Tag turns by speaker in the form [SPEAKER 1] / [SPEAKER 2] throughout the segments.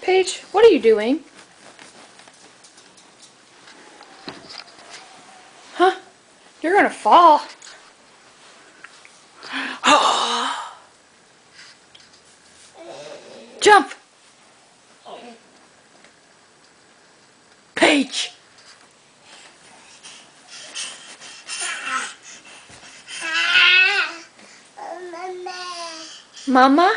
[SPEAKER 1] Paige, what are you doing? Huh? You're gonna fall. Jump! Paige! Mama?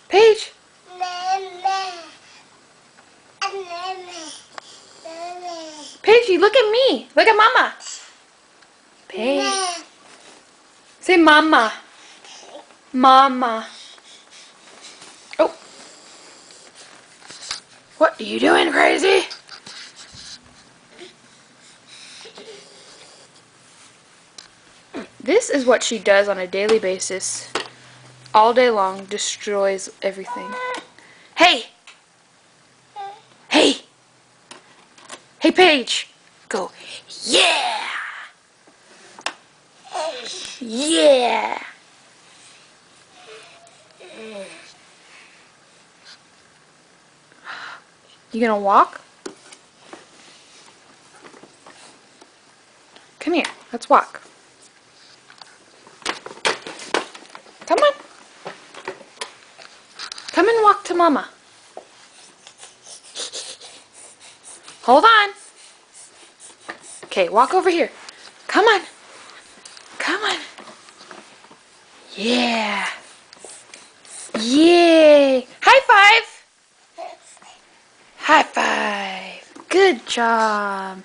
[SPEAKER 1] Paige? Paige, look at me. Look at Mama. Paige. Say Mama. Mama. Oh. What are you doing, crazy? This is what she does on a daily basis. All day long, destroys everything. Hey! Hey! Hey, Paige! Go. Yeah! Yeah! You gonna walk? Come here, let's walk. Come on. Come and walk to Mama. Hold on. Okay, walk over here. Come on. Come on. Yeah. Yay. High five. High five. Good job.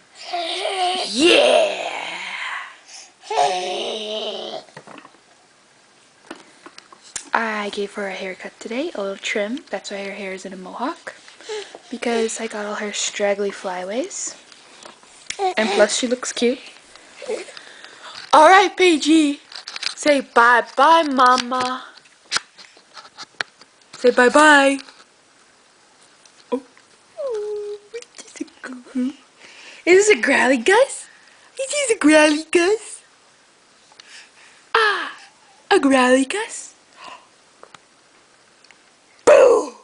[SPEAKER 1] Yeah. I gave her a haircut today, a little trim. That's why her hair is in a mohawk. Because I got all her straggly flyaways. And plus she looks cute. Alright, Paigey. Say bye-bye, Mama. Say bye-bye. Oh. Is this a growly Gus? Is this a growly Gus? Ah, a growly Gus? Boo!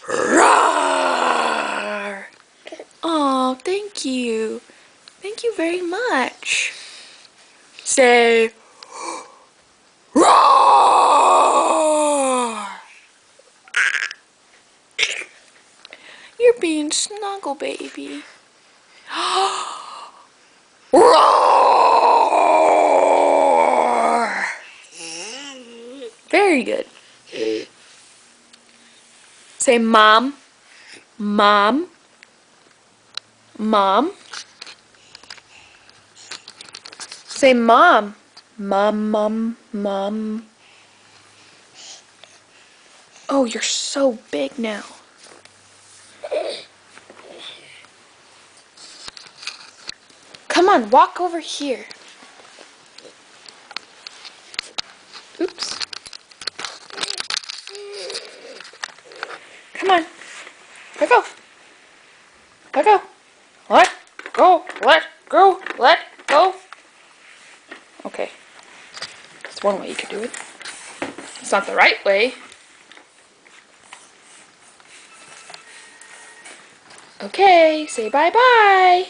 [SPEAKER 1] Roar! Oh, thank you. Thank you very much. Say roar! You're being snuggle, baby. Roar! Very good. Say mom, mom, mom. Say mom, mom, mom, mom. Oh, you're so big now. Come on, walk over here. Oops. Come on. Let go. Let go. Let go. Let go. Let go. Okay. That's one way you could do it. It's not the right way. Okay, say bye-bye.